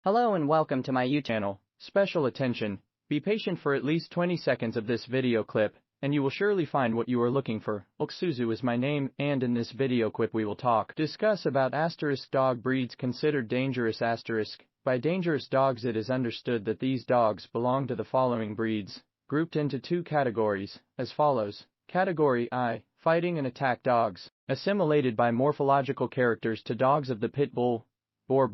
Hello and welcome to my YouTube channel. Special attention, be patient for at least 20 seconds of this video clip, and you will surely find what you are looking for. Alexandru is my name, and in this video clip we will discuss about dog breeds considered dangerous. By dangerous dogs it is understood that these dogs belong to the following breeds, grouped into two categories, as follows. Category I, fighting and attack dogs, assimilated by morphological characters to dogs of the pit bull, boar,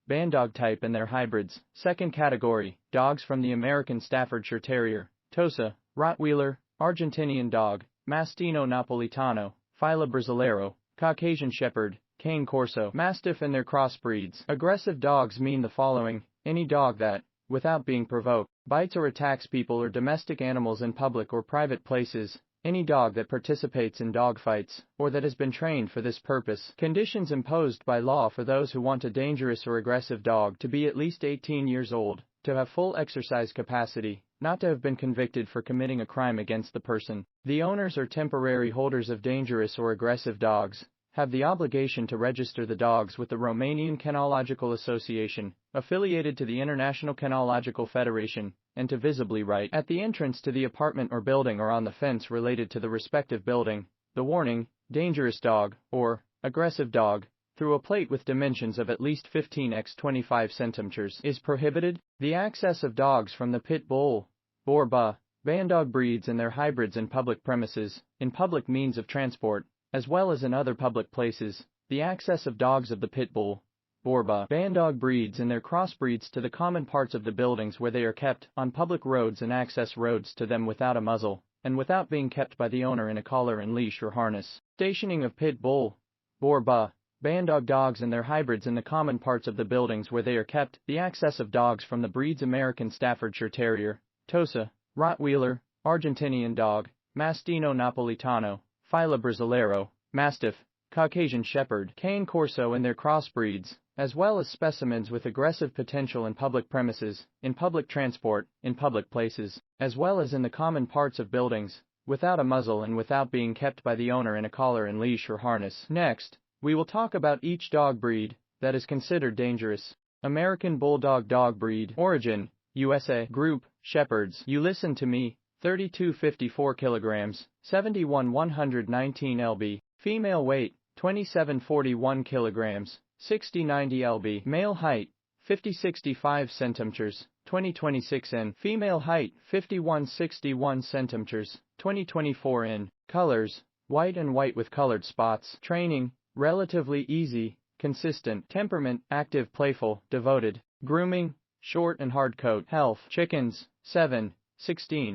bandog type and their hybrids. Second category, dogs from the American Staffordshire Terrier, Tosa, Rottweiler, Argentinian dog, Mastino Napolitano, Fila Brasileiro, Caucasian Shepherd, Cane Corso, Mastiff and their crossbreeds. Aggressive dogs mean the following: any dog that, without being provoked, bites or attacks people or domestic animals in public or private places. Any dog that participates in dogfights, or that has been trained for this purpose. Conditions imposed by law for those who want a dangerous or aggressive dog to be at least 18 years old, to have full exercise capacity, not to have been convicted for committing a crime against the person. The owners or temporary holders of dangerous or aggressive dogs have the obligation to register the dogs with the Romanian Kennelological Association, affiliated to the International Kennelological Federation, and to visibly write at the entrance to the apartment or building or on the fence related to the respective building, the warning, dangerous dog, or aggressive dog, through a plate with dimensions of at least 15 x 25 centimeters, is prohibited. The access of dogs from the pit bull, boar, bandog breeds and their hybrids in public premises, in public means of transport, as well as in other public places. The access of dogs of the pit bull, boar, bandog breeds and their crossbreeds to the common parts of the buildings where they are kept, on public roads and access roads to them without a muzzle, and without being kept by the owner in a collar and leash or harness. Stationing of pit bull, boar, bandog dogs and their hybrids in the common parts of the buildings where they are kept. The access of dogs from the breeds American Staffordshire Terrier, Tosa, Rottweiler, Argentinian dog, Mastino Napolitano, Fila Brasileiro, Mastiff, Caucasian Shepherd, Cane Corso and their crossbreeds, as well as specimens with aggressive potential in public premises, in public transport, in public places, as well as in the common parts of buildings, without a muzzle and without being kept by the owner in a collar and leash or harness. Next, we will talk about each dog breed that is considered dangerous. American Bulldog dog breed, origin, USA, group, Shepherds. You listen to me. 3254 kilograms, 71-119 lb, female weight, 2741 kilograms, 60-90 lb, male height, 50-65 centimeters, 20-26 in, female height, 51-61 centimeters, 20-24 in, colors, white and white with colored spots, training, relatively easy, consistent, temperament, active, playful, devoted, grooming, short and hard coat, health, chickens, 7-16,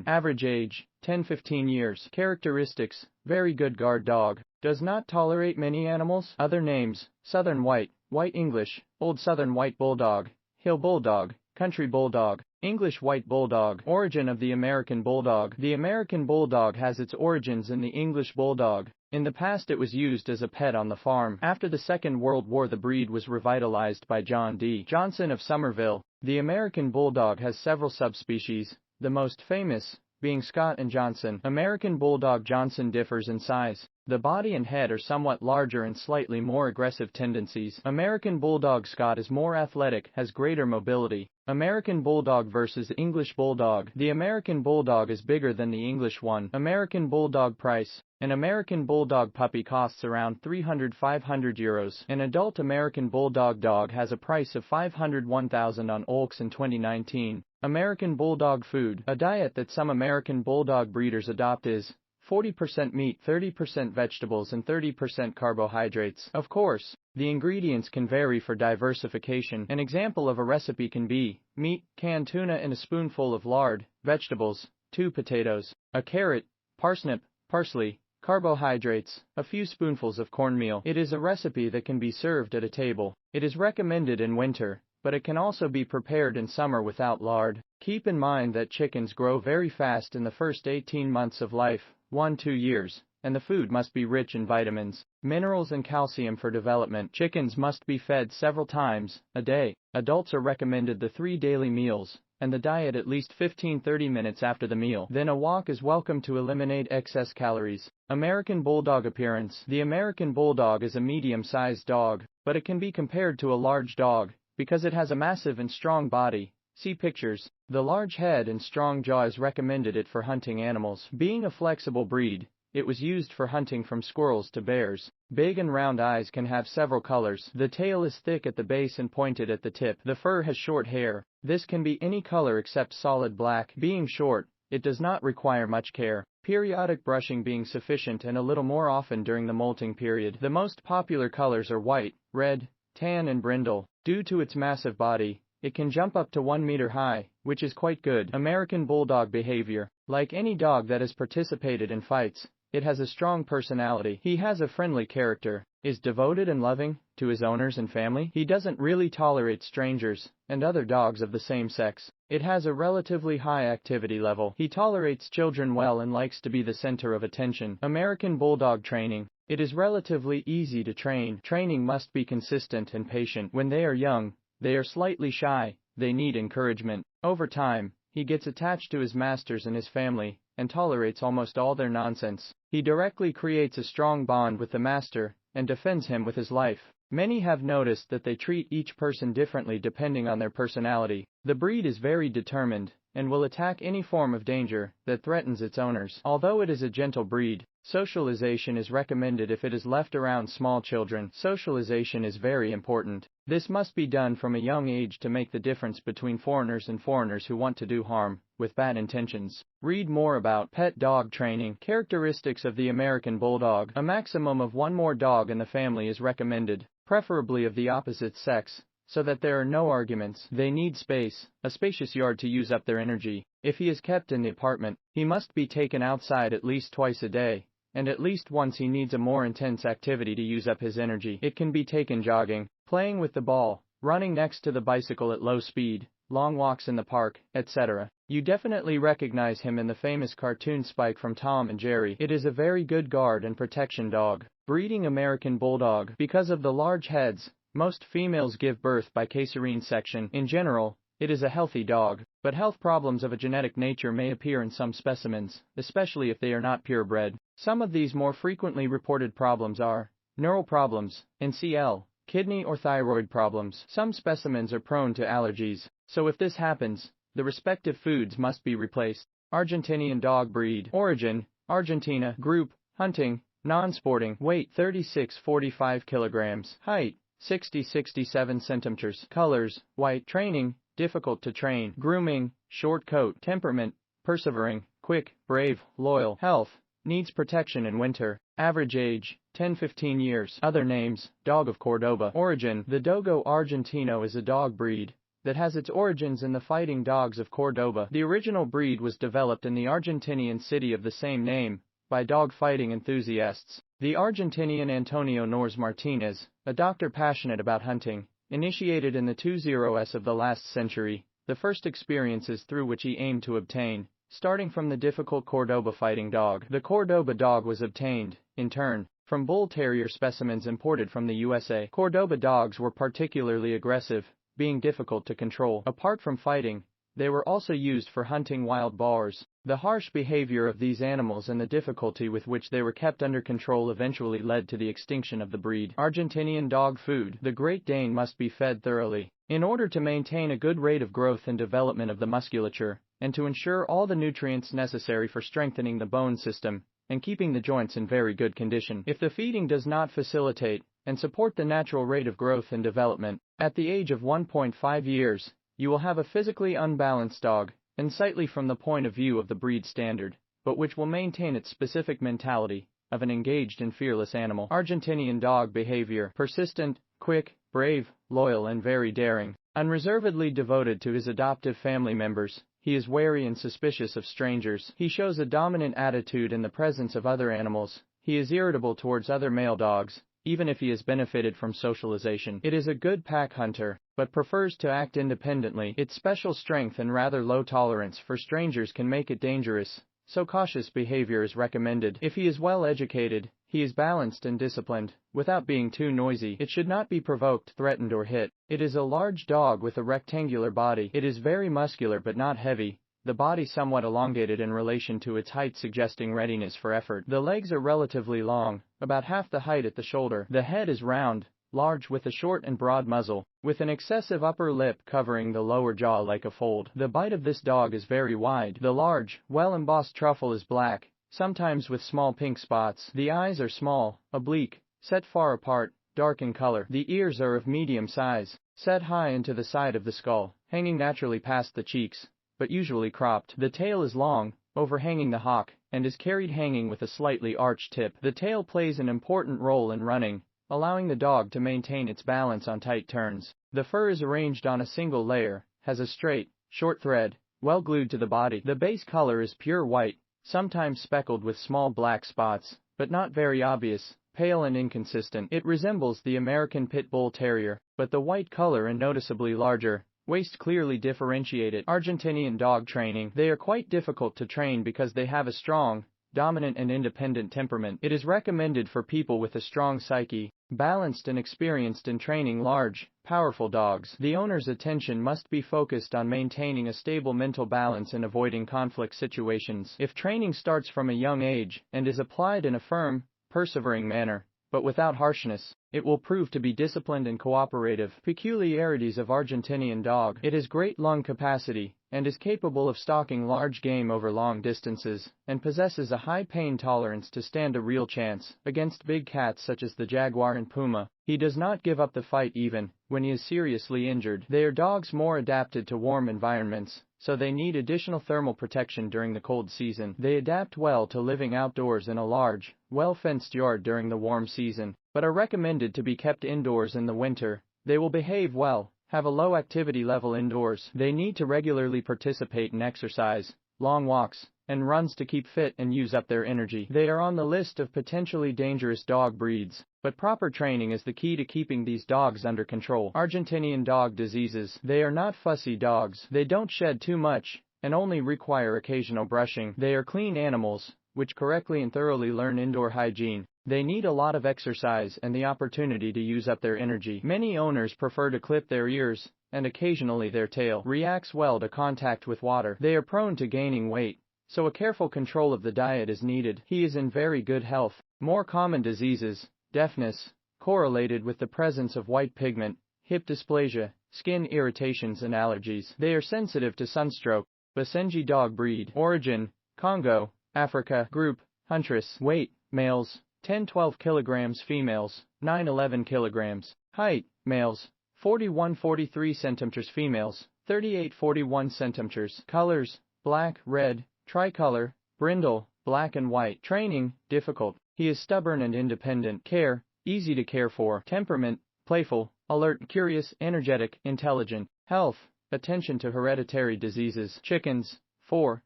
average age, 10-15 years, characteristics, very good guard dog, does not tolerate many animals. Other names, Southern White, White English, Old Southern White Bulldog, Hill Bulldog, Country Bulldog, English White Bulldog. Origin of the American Bulldog. The American Bulldog has its origins in the English Bulldog. In the past it was used as a pet on the farm. After the Second World War the breed was revitalized by John D. Johnson of Somerville. The American Bulldog has several subspecies, the most famous being Scott and Johnson. American Bulldog Johnson differs in size. The body and head are somewhat larger and slightly more aggressive tendencies. American Bulldog Scott is more athletic, has greater mobility. American Bulldog versus English Bulldog. The American Bulldog is bigger than the English one. American Bulldog price. An American Bulldog puppy costs around €300–500. An adult American Bulldog dog has a price of $501,000 on OLX in 2019. American Bulldog food. A diet that some American Bulldog breeders adopt is 40% meat, 30% vegetables and 30% carbohydrates. Of course, the ingredients can vary for diversification. An example of a recipe can be meat, canned tuna and a spoonful of lard, vegetables, 2 potatoes, a carrot, parsnip, parsley, carbohydrates, a few spoonfuls of cornmeal. It is a recipe that can be served at a table. It is recommended in winter, but it can also be prepared in summer without lard. Keep in mind that chickens grow very fast in the first 18 months of life, 1–2 years, and the food must be rich in vitamins, minerals and calcium for development. Chickens must be fed several times a day. Adults are recommended the 3 daily meals, and the diet at least 15–30 minutes after the meal. Then a walk is welcome to eliminate excess calories. American Bulldog appearance. The American Bulldog is a medium-sized dog, but it can be compared to a large dog, because it has a massive and strong body. See pictures. The large head and strong jaws recommended it for hunting animals. Being a flexible breed, it was used for hunting from squirrels to bears. Big and round eyes can have several colors. The tail is thick at the base and pointed at the tip. The fur has short hair. This can be any color except solid black. Being short, it does not require much care, periodic brushing being sufficient and a little more often during the molting period. The most popular colors are white, red, tan and brindle. Due to its massive body, it can jump up to 1 meter high, which is quite good. American Bulldog behavior. Like any dog that has participated in fights, it has a strong personality. He has a friendly character, is devoted and loving to his owners and family. He doesn't really tolerate strangers and other dogs of the same sex. It has a relatively high activity level. He tolerates children well and likes to be the center of attention. American Bulldog training. It is relatively easy to train. Training must be consistent and patient. When they are young, they are slightly shy. They need encouragement. Over time, he gets attached to his masters and his family, and tolerates almost all their nonsense. He directly creates a strong bond with the master, and defends him with his life. Many have noticed that they treat each person differently depending on their personality. The breed is very determined, and will attack any form of danger that threatens its owners. Although it is a gentle breed, socialization is recommended if it is left around small children. Socialization is very important. This must be done from a young age to make the difference between foreigners and foreigners who want to do harm, with bad intentions. Read more about pet dog training. Characteristics of the American Bulldog. A maximum of one more dog in the family is recommended, preferably of the opposite sex, so that there are no arguments. They need space, a spacious yard to use up their energy. If he is kept in the apartment, he must be taken outside at least twice a day, and at least once he needs a more intense activity to use up his energy. It can be taken jogging, playing with the ball, running next to the bicycle at low speed, long walks in the park, etc. You definitely recognize him in the famous cartoon Spike from Tom and Jerry. It is a very good guard and protection dog. Breeding American Bulldog. Because of the large heads, most females give birth by caesarean section. In general, it is a healthy dog, but health problems of a genetic nature may appear in some specimens, especially if they are not purebred. Some of these more frequently reported problems are neural problems, NCL, kidney or thyroid problems. Some specimens are prone to allergies, so if this happens, the respective foods must be replaced. Argentinian dog breed. Origin, Argentina. Group, hunting, non-sporting. Weight 36-45 kilograms. Height 60-67 centimeters. Colors, white. Training, difficult to train. Grooming, short coat. Temperament, persevering, quick, brave, loyal. Health, needs protection in winter. Average age, 10-15 years. Other names, Dog of Cordoba. Origin. The Dogo Argentino is a dog breed that has its origins in the fighting dogs of Cordoba. The original breed was developed in the Argentinian city of the same name by dog fighting enthusiasts. The Argentinian Antonio Nors Martinez, a doctor passionate about hunting, initiated in the 20s of the last century the first experiences through which he aimed to obtain, starting from the difficult Cordoba fighting dog. The Cordoba dog was obtained, in turn, from bull terrier specimens imported from the USA. Cordoba dogs were particularly aggressive, being difficult to control. Apart from fighting, they were also used for hunting wild boars. The harsh behavior of these animals and the difficulty with which they were kept under control eventually led to the extinction of the breed. Argentinian dog food. The Great Dane must be fed thoroughly, in order to maintain a good rate of growth and development of the musculature, and to ensure all the nutrients necessary for strengthening the bone system and keeping the joints in very good condition. If the feeding does not facilitate and support the natural rate of growth and development, at the age of 1.5 years, you will have a physically unbalanced dog, unsightly from the point of view of the breed standard, but which will maintain its specific mentality of an engaged and fearless animal. Argentinian dog behavior. Persistent, quick, brave, loyal and very daring. Unreservedly devoted to his adoptive family members, he is wary and suspicious of strangers. He shows a dominant attitude in the presence of other animals. He is irritable towards other male dogs, even if he has benefited from socialization. It is a good pack hunter, but prefers to act independently. Its special strength and rather low tolerance for strangers can make it dangerous, so cautious behavior is recommended. If he is well educated, he is balanced and disciplined, without being too noisy. It should not be provoked, threatened or hit. It is a large dog with a rectangular body. It is very muscular but not heavy, the body somewhat elongated in relation to its height, suggesting readiness for effort. The legs are relatively long, about half the height at the shoulder. The head is round, large with a short and broad muzzle, with an excessive upper lip covering the lower jaw like a fold. The bite of this dog is very wide. The large, well-embossed truffle is black, sometimes with small pink spots. The eyes are small, oblique, set far apart, dark in color. The ears are of medium size, set high into the side of the skull, hanging naturally past the cheeks, but usually cropped. The tail is long, overhanging the hock, and is carried hanging with a slightly arched tip. The tail plays an important role in running, allowing the dog to maintain its balance on tight turns. The fur is arranged on a single layer, has a straight, short thread, well glued to the body. The base color is pure white, sometimes speckled with small black spots, but not very obvious, pale and inconsistent. It resembles the American Pit Bull Terrier, but the white color and noticeably larger. Waist clearly differentiated. Argentinian dog training. They are quite difficult to train because they have a strong, dominant and independent temperament. It is recommended for people with a strong psyche, balanced and experienced in training large, powerful dogs. The owner's attention must be focused on maintaining a stable mental balance and avoiding conflict situations. If training starts from a young age and is applied in a firm, persevering manner, but without harshness, it will prove to be disciplined and cooperative. Peculiarities of Argentinian dog. It has great lung capacity, and is capable of stalking large game over long distances, and possesses a high pain tolerance to stand a real chance against big cats such as the jaguar and puma. He does not give up the fight even when he is seriously injured. They are dogs more adapted to warm environments, so they need additional thermal protection during the cold season. They adapt well to living outdoors in a large, well-fenced yard during the warm season, but are recommended to be kept indoors in the winter. They will behave well, have a low activity level indoors. They need to regularly participate in exercise, long walks, and runs to keep fit and use up their energy. They are on the list of potentially dangerous dog breeds, but proper training is the key to keeping these dogs under control. Argentinian dog diseases. They are not fussy dogs. They don't shed too much, and only require occasional brushing. They are clean animals, which correctly and thoroughly learn indoor hygiene. They need a lot of exercise and the opportunity to use up their energy. Many owners prefer to clip their ears, and occasionally their tail. Reacts well to contact with water. They are prone to gaining weight, so a careful control of the diet is needed. He is in very good health. More common diseases: deafness, correlated with the presence of white pigment, hip dysplasia, skin irritations and allergies. They are sensitive to sunstroke. Basenji dog breed. Origin: Congo, Africa. Group: Huntress. Weight: males, 10-12 kilograms, females, 9-11 kilograms. Height: males, 41-43 centimeters, females, 38-41 centimeters. Colors: black, red, tricolor, brindle, black and white. Training: difficult. He is stubborn and independent. Care: easy to care for. Temperament: playful, alert, curious, energetic, intelligent. Health: attention to hereditary diseases. Chickens: 4-6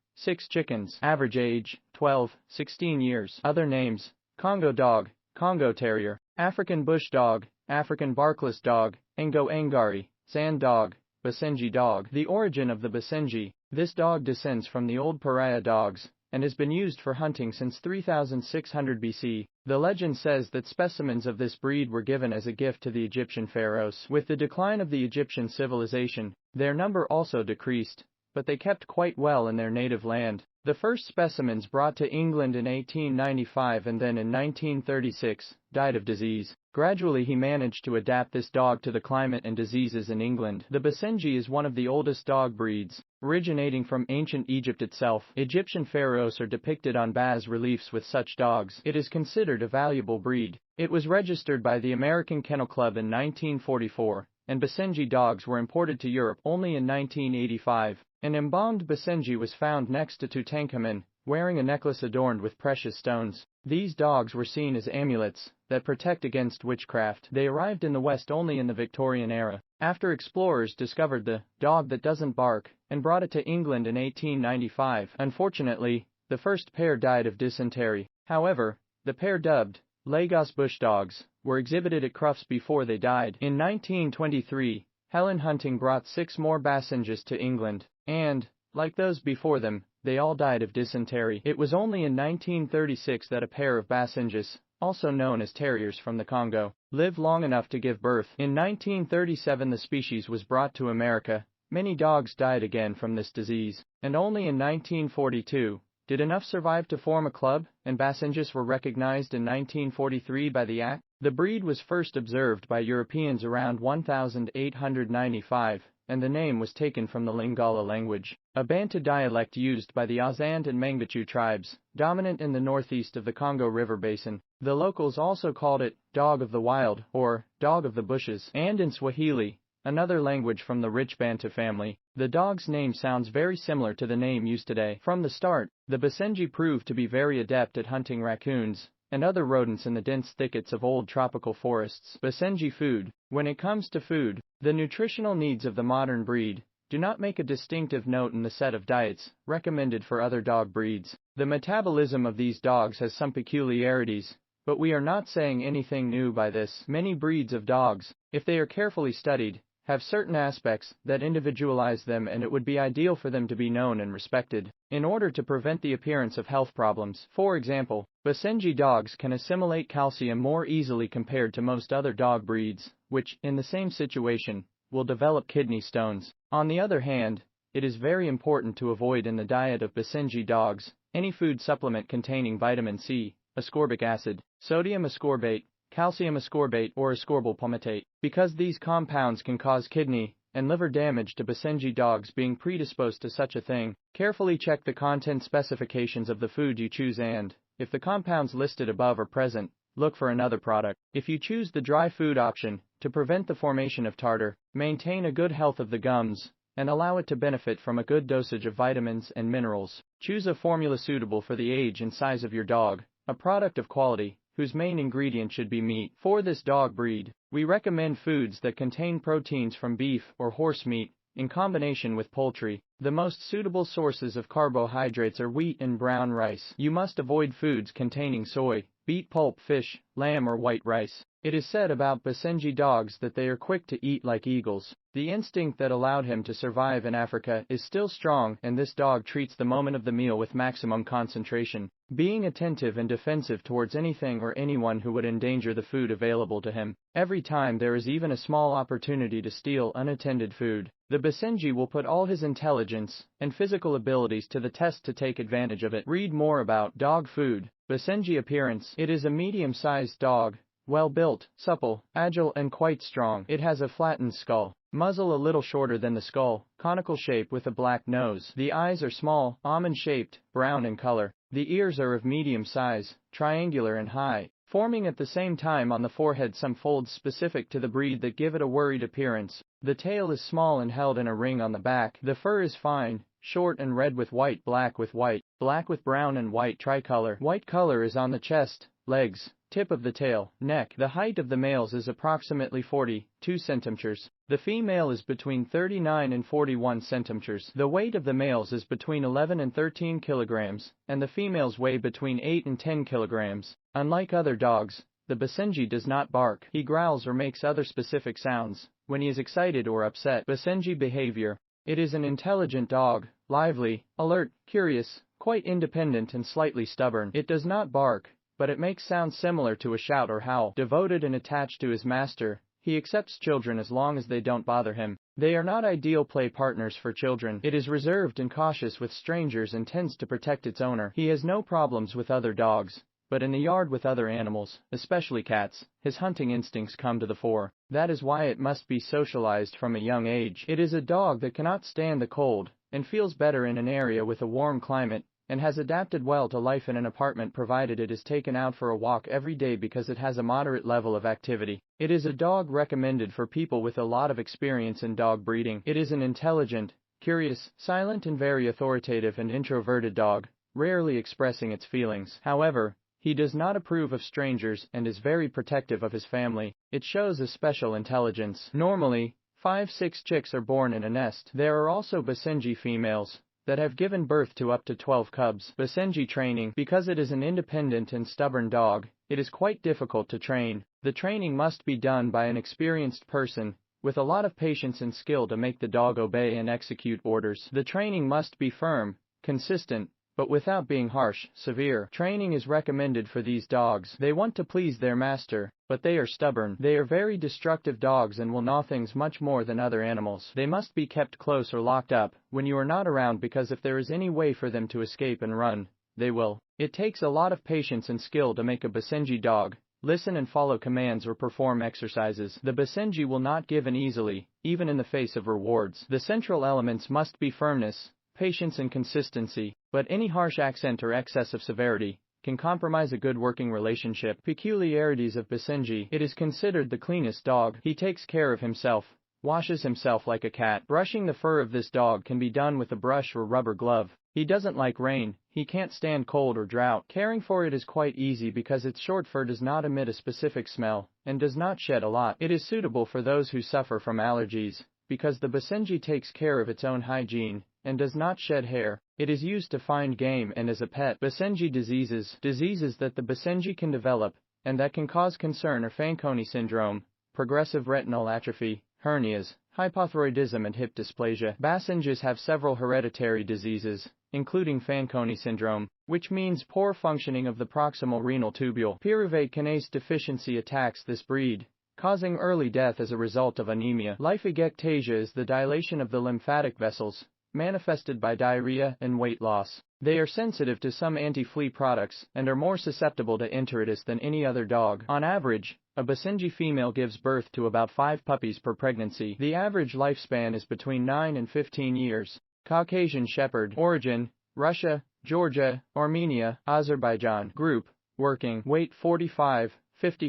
chickens. Average age: 12-16 years. Other names: Congo dog, Congo terrier, African bush dog, African barkless dog, Ngo Angari, sand dog, Basenji dog. The origin of the Basenji. This dog descends from the old pariah dogs, and has been used for hunting since 3600 BC. The legend says that specimens of this breed were given as a gift to the Egyptian pharaohs. With the decline of the Egyptian civilization, their number also decreased, but they kept quite well in their native land. The first specimens brought to England in 1895 and then in 1936 died of disease. Gradually he managed to adapt this dog to the climate and diseases in England. The Basenji is one of the oldest dog breeds, originating from ancient Egypt itself. Egyptian pharaohs are depicted on bas reliefs with such dogs. It is considered a valuable breed. It was registered by the American Kennel Club in 1944, and Basenji dogs were imported to Europe only in 1985. An embalmed Basenji was found next to Tutankhamun, wearing a necklace adorned with precious stones. These dogs were seen as amulets that protect against witchcraft. They arrived in the West only in the Victorian era, after explorers discovered the dog that doesn't bark and brought it to England in 1895. Unfortunately, the first pair died of dysentery. However, the pair, dubbed Lagos bush dogs, were exhibited at Crufts before they died. In 1923, Helen Hunting brought 6 more Basenjis to England, and, like those before them, they all died of dysentery. It was only in 1936 that a pair of Basenjis, also known as terriers from the Congo, lived long enough to give birth. In 1937 the species was brought to America. Many dogs died again from this disease, and only in 1942 did enough survive to form a club, and Basenjis were recognized in 1943 by the Act. The breed was first observed by Europeans around 1895, and the name was taken from the Lingala language, a Bantu dialect used by the Azande and Mangbachu tribes, dominant in the northeast of the Congo River basin. The locals also called it dog of the wild or dog of the bushes, and in Swahili, another language from the rich Bantu family, the dog's name sounds very similar to the name used today. From the start, the Basenji proved to be very adept at hunting raccoons and other rodents in the dense thickets of old tropical forests. Basenji food. When it comes to food, the nutritional needs of the modern breed do not make a distinctive note in the set of diets recommended for other dog breeds. The metabolism of these dogs has some peculiarities, but we are not saying anything new by this. Many breeds of dogs, if they are carefully studied, have certain aspects that individualize them, and it would be ideal for them to be known and respected in order to prevent the appearance of health problems. For example, Basenji dogs can assimilate calcium more easily compared to most other dog breeds, which, in the same situation, will develop kidney stones. On the other hand, it is very important to avoid in the diet of Basenji dogs any food supplement containing vitamin C, ascorbic acid, sodium ascorbate, calcium ascorbate, or ascorbyl palmitate, because these compounds can cause kidney and liver damage to Basenji dogs. Being predisposed to such a thing, carefully check the content specifications of the food you choose, and, if the compounds listed above are present, look for another product. If you choose the dry food option, to prevent the formation of tartar, maintain a good health of the gums, and allow it to benefit from a good dosage of vitamins and minerals. Choose a formula suitable for the age and size of your dog, a product of quality, whose main ingredient should be meat. For this dog breed, we recommend foods that contain proteins from beef or horse meat, in combination with poultry. The most suitable sources of carbohydrates are wheat and brown rice. You must avoid foods containing soy, beet pulp, fish, lamb, or white rice. It is said about Basenji dogs that they are quick to eat like eagles. The instinct that allowed him to survive in Africa is still strong, and this dog treats the moment of the meal with maximum concentration, being attentive and defensive towards anything or anyone who would endanger the food available to him. Every time there is even a small opportunity to steal unattended food, the Basenji will put all his intelligence and physical abilities to the test to take advantage of it. Read more about dog food. Basenji appearance. It is a medium-sized dog, well-built, supple, agile, and quite strong. It has a flattened skull, muzzle a little shorter than the skull, conical shape with a black nose. The eyes are small, almond-shaped, brown in color. The ears are of medium size, triangular and high, forming at the same time on the forehead some folds specific to the breed that give it a worried appearance. The tail is small and held in a ring on the back. The fur is fine, short and red with white, black with brown and white tricolor. White color is on the chest, legs, tip of the tail, neck. The height of the males is approximately 42 centimeters. The female is between 39 and 41 centimeters. The weight of the males is between 11 and 13 kilograms, and the females weigh between 8 and 10 kilograms. Unlike other dogs, the Basenji does not bark. He growls or makes other specific sounds when he is excited or upset. Basenji behavior. It is an intelligent dog, lively, alert, curious, quite independent, and slightly stubborn. It does not bark, but it makes sounds similar to a shout or howl. Devoted and attached to his master, he accepts children as long as they don't bother him. They are not ideal play partners for children. It is reserved and cautious with strangers and tends to protect its owner. He has no problems with other dogs, but in the yard with other animals, especially cats, his hunting instincts come to the fore. That is why it must be socialized from a young age. It is a dog that cannot stand the cold, and feels better in an area with a warm climate, and has adapted well to life in an apartment provided it is taken out for a walk every day because it has a moderate level of activity. It is a dog recommended for people with a lot of experience in dog breeding. It is an intelligent, curious, silent, and very authoritative and introverted dog, rarely expressing its feelings. However, he does not approve of strangers and is very protective of his family. It shows a special intelligence. Normally, 5-6 chicks are born in a nest. There are also Basenji females that have given birth to up to 12 cubs. Basenji training. Because it is an independent and stubborn dog, it is quite difficult to train. The training must be done by an experienced person, with a lot of patience and skill to make the dog obey and execute orders. The training must be firm, consistent, but without being harsh. Severe training is recommended for these dogs. They want to please their master, but they are stubborn. They are very destructive dogs and will gnaw things much more than other animals. They must be kept close or locked up when you are not around, because if there is any way for them to escape and run, they will. It takes a lot of patience and skill to make a Basenji dog listen and follow commands or perform exercises. The Basenji will not give in easily, even in the face of rewards. The central elements must be firmness, patience and consistency, but any harsh accent or excess of severity can compromise a good working relationship. Peculiarities of Basenji: it is considered the cleanest dog. He takes care of himself, washes himself like a cat. Brushing the fur of this dog can be done with a brush or rubber glove. He doesn't like rain, he can't stand cold or drought. Caring for it is quite easy because its short fur does not emit a specific smell, and does not shed a lot. It is suitable for those who suffer from allergies, because the Basenji takes care of its own hygiene, and does not shed hair. It is used to find game and as a pet. Basenji diseases. Diseases that the Basenji can develop, and that can cause concern are Fanconi syndrome, progressive retinal atrophy, hernias, hypothyroidism and hip dysplasia. Basenjis have several hereditary diseases, including Fanconi syndrome, which means poor functioning of the proximal renal tubule. Pyruvate kinase deficiency attacks this breed, causing early death as a result of anemia. Lymphegectasia is the dilation of the lymphatic vessels, manifested by diarrhea and weight loss. They are sensitive to some anti-flea products and are more susceptible to enteritis than any other dog. On average, a Basenji female gives birth to about 5 puppies per pregnancy. The average lifespan is between 9 and 15 years. Caucasian Shepherd. Origin: Russia, Georgia, Armenia, Azerbaijan. Group: working. Weight 45-50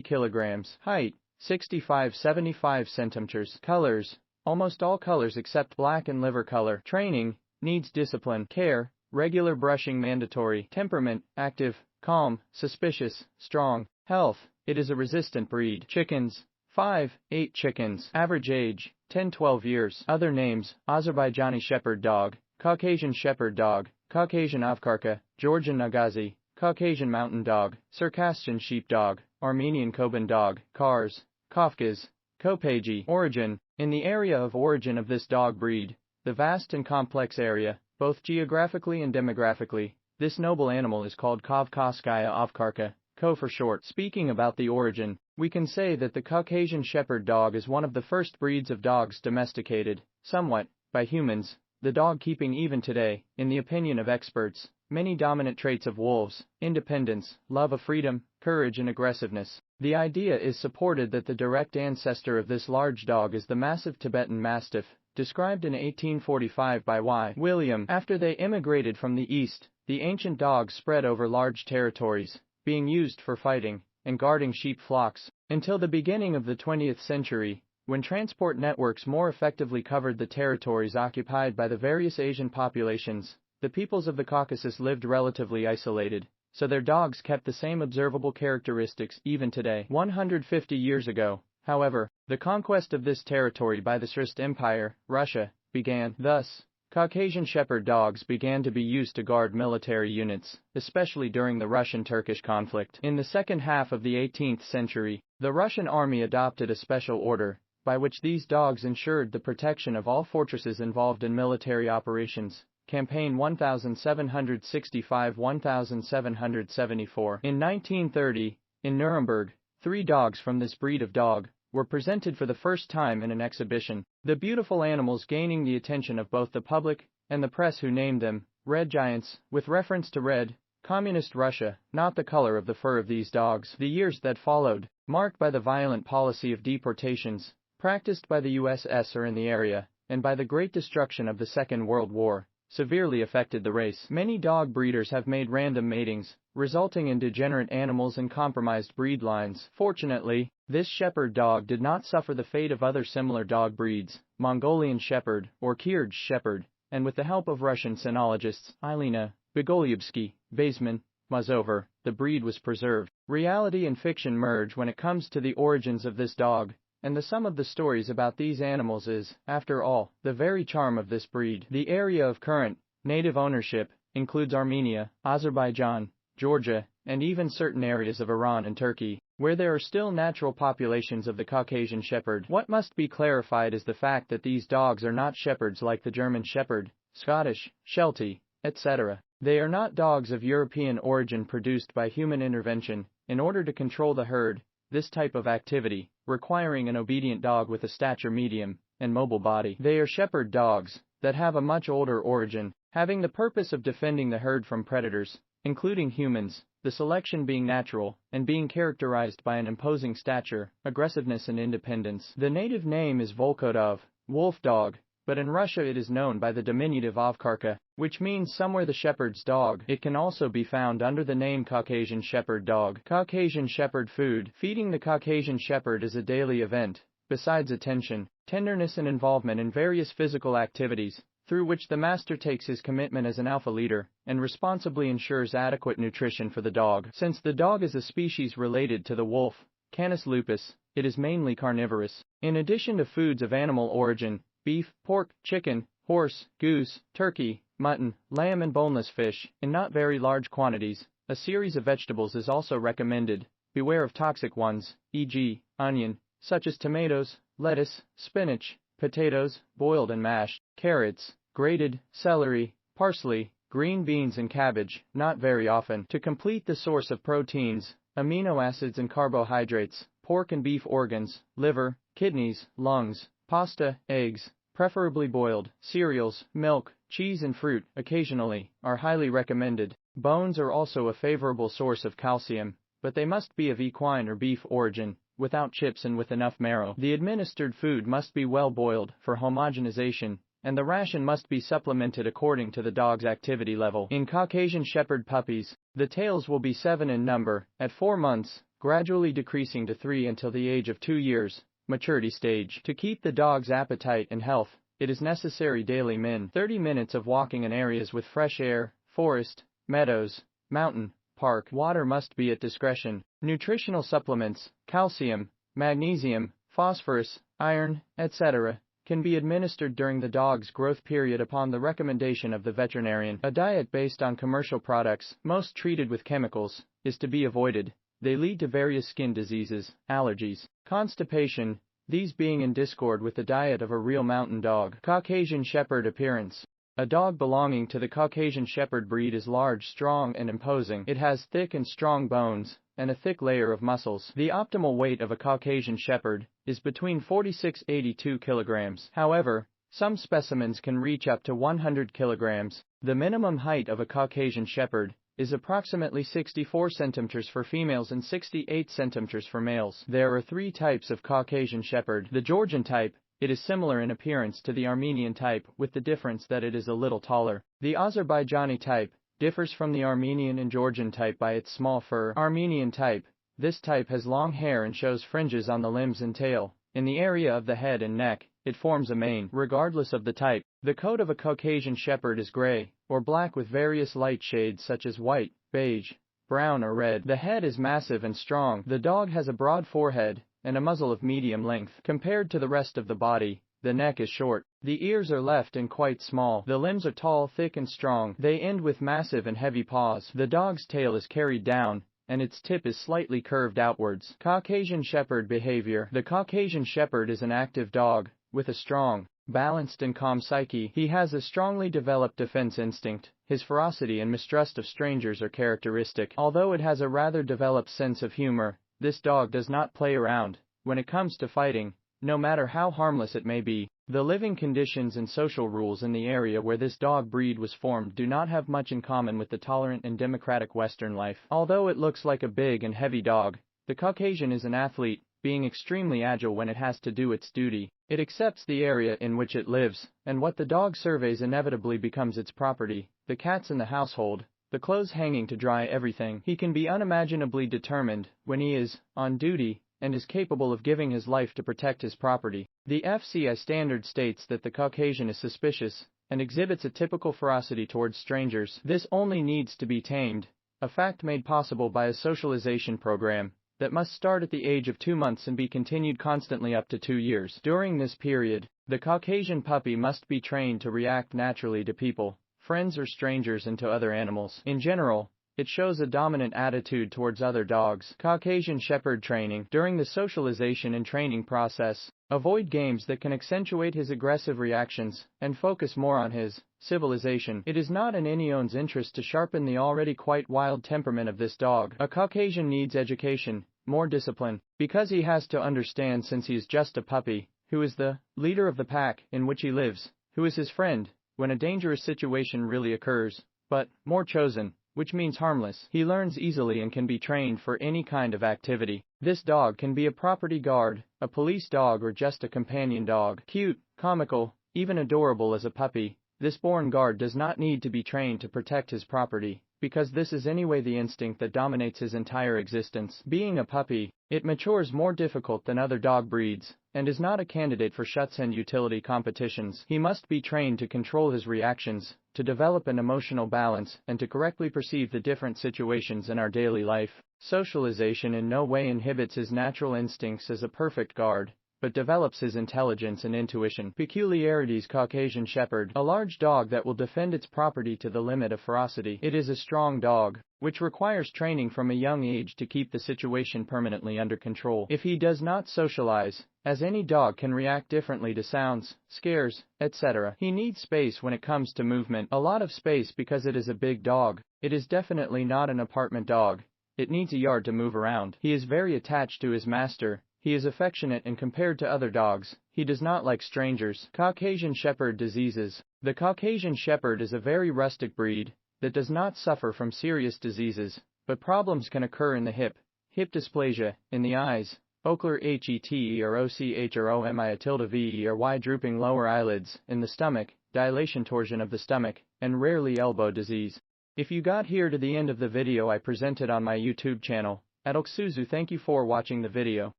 kilograms. Height: 65-75 centimeters. Colors: almost all colors except black and liver color. Training: needs discipline. Care: regular brushing mandatory. Temperament: active, calm, suspicious, strong. Health: it is a resistant breed. Chickens: 5-8 chickens. Average age: 10-12 years. Other names: Azerbaijani Shepherd Dog, Caucasian Shepherd Dog, Caucasian Ovkarka, Georgian Nagazi, Caucasian Mountain Dog, Circassian Sheepdog, Armenian Koban Dog. Cars: Kafkas, Kopagi. Origin: in the area of origin of this dog breed, the vast and complex area, both geographically and demographically, this noble animal is called Kavkazskaya Ovkarka, Ko for short. Speaking about the origin, we can say that the Caucasian Shepherd Dog is one of the first breeds of dogs domesticated, somewhat, by humans, the dog keeping even today, in the opinion of experts, many dominant traits of wolves: independence, love of freedom, courage and aggressiveness. The idea is supported that the direct ancestor of this large dog is the massive Tibetan Mastiff, described in 1845 by Y. William. After they immigrated from the east, the ancient dogs spread over large territories, being used for fighting and guarding sheep flocks, until the beginning of the 20th century, when transport networks more effectively covered the territories occupied by the various Asian populations. The peoples of the Caucasus lived relatively isolated, so their dogs kept the same observable characteristics even today. 150 years ago, however, the conquest of this territory by the Tsarist Empire, Russia, began. Thus, Caucasian Shepherd dogs began to be used to guard military units, especially during the Russian-Turkish conflict. In the second half of the 18th century, the Russian army adopted a special order, by which these dogs ensured the protection of all fortresses involved in military operations. Campaign 1765-1774. In 1930, in Nuremberg, 3 dogs from this breed of dog were presented for the first time in an exhibition, the beautiful animals gaining the attention of both the public and the press, who named them Red Giants, with reference to Red, Communist Russia, not the color of the fur of these dogs. The years that followed, marked by the violent policy of deportations practiced by the USSR in the area, and by the great destruction of the Second World War, severely affected the race. Many dog breeders have made random matings, resulting in degenerate animals and compromised breed lines. Fortunately, this shepherd dog did not suffer the fate of other similar dog breeds, Mongolian Shepherd or Kirj Shepherd, and with the help of Russian cynologists, Ilina, Bigolyubsky, Baseman, Mazover, the breed was preserved. Reality and fiction merge when it comes to the origins of this dog, and the sum of the stories about these animals is, after all, the very charm of this breed. The area of current, native ownership, includes Armenia, Azerbaijan, Georgia, and even certain areas of Iran and Turkey, where there are still natural populations of the Caucasian Shepherd. What must be clarified is the fact that these dogs are not shepherds like the German Shepherd, Scottish, Sheltie, etc. They are not dogs of European origin produced by human intervention in order to control the herd. This type of activity, requiring an obedient dog with a stature medium and mobile body. They are shepherd dogs that have a much older origin, having the purpose of defending the herd from predators, including humans, the selection being natural, and being characterized by an imposing stature, aggressiveness and independence. The native name is Volkodov, wolf dog, but in Russia it is known by the diminutive Ovkarka, which means somewhere the shepherd's dog. It can also be found under the name Caucasian Shepherd dog. Caucasian Shepherd food. Feeding the Caucasian Shepherd is a daily event, besides attention, tenderness and involvement in various physical activities, through which the master takes his commitment as an alpha leader, and responsibly ensures adequate nutrition for the dog. Since the dog is a species related to the wolf, Canis lupus, it is mainly carnivorous. In addition to foods of animal origin, beef, pork, chicken, horse, goose, turkey, mutton, lamb and boneless fish, in not very large quantities, a series of vegetables is also recommended. Beware of toxic ones, e.g., onion, such as tomatoes, lettuce, spinach, potatoes, boiled and mashed, carrots, grated, celery, parsley, green beans and cabbage, not very often. To complete the source of proteins, amino acids and carbohydrates, pork and beef organs, liver, kidneys, lungs, pasta, eggs, preferably boiled, cereals, milk, cheese and fruit, occasionally, are highly recommended. Bones are also a favorable source of calcium, but they must be of equine or beef origin, without chips and with enough marrow. The administered food must be well boiled for homogenization, and the ration must be supplemented according to the dog's activity level. In Caucasian Shepherd puppies, the tails will be 7 in number, at 4 months, gradually decreasing to 3 until the age of 2 years, maturity stage. To keep the dog's appetite and health, it is necessary daily 30 minutes of walking in areas with fresh air, forest, meadows, mountain, park. Water must be at discretion. Nutritional supplements, calcium, magnesium, phosphorus, iron, etc., can be administered during the dog's growth period upon the recommendation of the veterinarian. A diet based on commercial products, most treated with chemicals, is to be avoided. They lead to various skin diseases, allergies, constipation, these being in discord with the diet of a real mountain dog. Caucasian Shepherd appearance. A dog belonging to the Caucasian Shepherd breed is large, strong, and imposing. It has thick and strong bones, and a thick layer of muscles. The optimal weight of a Caucasian Shepherd is between 46–82 kilograms. However, some specimens can reach up to 100 kilograms. The minimum height of a Caucasian Shepherd is approximately 64 centimeters for females and 68 centimeters for males. There are 3 types of Caucasian Shepherd. The Georgian type. It is similar in appearance to the Armenian type, with the difference that it is a little taller. The Azerbaijani type differs from the Armenian and Georgian type by its small fur. Armenian type. This type has long hair and shows fringes on the limbs and tail. In the area of the head and neck, it forms a mane. Regardless of the type, the coat of a Caucasian Shepherd is gray or black with various light shades such as white, beige, brown or red. The head is massive and strong. The dog has a broad forehead and a muzzle of medium length. Compared to the rest of the body, the neck is short. The ears are left and quite small. The limbs are tall, thick and strong. They end with massive and heavy paws. The dog's tail is carried down, and its tip is slightly curved outwards. Caucasian Shepherd behavior. The Caucasian Shepherd is an active dog, with a strong, balanced and calm psyche. He has a strongly developed defense instinct. His ferocity and mistrust of strangers are characteristic. Although it has a rather developed sense of humor, this dog does not play around when it comes to fighting, no matter how harmless it may be. The living conditions and social rules in the area where this dog breed was formed do not have much in common with the tolerant and democratic Western life. Although it looks like a big and heavy dog, the Caucasian is an athlete, being extremely agile when it has to do its duty. It accepts the area in which it lives, and what the dog surveys inevitably becomes its property. The cats in the household, the clothes hanging to dry, everything. He can be unimaginably determined when he is on duty, and is capable of giving his life to protect his property. The FCI standard states that the Caucasian is suspicious and exhibits a typical ferocity towards strangers. This only needs to be tamed, a fact made possible by a socialization program that must start at the age of 2 months and be continued constantly up to 2 years. During this period, the Caucasian puppy must be trained to react naturally to people, friends or strangers, and to other animals. In general, it shows a dominant attitude towards other dogs. Caucasian Shepherd training. During the socialization and training process, avoid games that can accentuate his aggressive reactions, and focus more on his civilization. It is not in anyone's interest to sharpen the already quite wild temperament of this dog. A Caucasian needs education, more discipline, because he has to understand, since he is just a puppy, who is the leader of the pack in which he lives, who is his friend when a dangerous situation really occurs, but more chosen which means harmless. He learns easily and can be trained for any kind of activity. This dog can be a property guard, a police dog, or just a companion dog. Cute, comical, even adorable as a puppy, this born guard does not need to be trained to protect his property, because this is anyway the instinct that dominates his entire existence. Being a puppy, it matures more difficult than other dog breeds, and is not a candidate for Schutzhund utility competitions. He must be trained to control his reactions, to develop an emotional balance, and to correctly perceive the different situations in our daily life. Socialization in no way inhibits his natural instincts as a perfect guard, but develops his intelligence and intuition. Peculiarities: Caucasian Shepherd, a large dog that will defend its property to the limit of ferocity. It is a strong dog, which requires training from a young age to keep the situation permanently under control. If he does not socialize, as any dog can react differently to sounds, scares, etc. He needs space when it comes to movement, a lot of space, because it is a big dog. It is definitely not an apartment dog. It needs a yard to move around. He is very attached to his master. He is affectionate, and compared to other dogs, he does not like strangers. Caucasian Shepherd diseases. The Caucasian Shepherd is a very rustic breed that does not suffer from serious diseases, but problems can occur in the hip dysplasia, in the eyes, ocular heterochromy, drooping lower eyelids, in the stomach, dilation torsion of the stomach, and rarely elbow disease. If you got here to the end of the video I presented on my YouTube channel, at Alexandru, thank you for watching the video.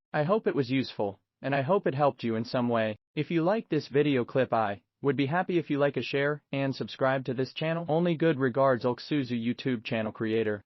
I hope it was useful, and I hope it helped you in some way. If you liked this video clip, I would be happy if you like a share and subscribe to this channel. Only good regards, Alexandru YouTube channel creator.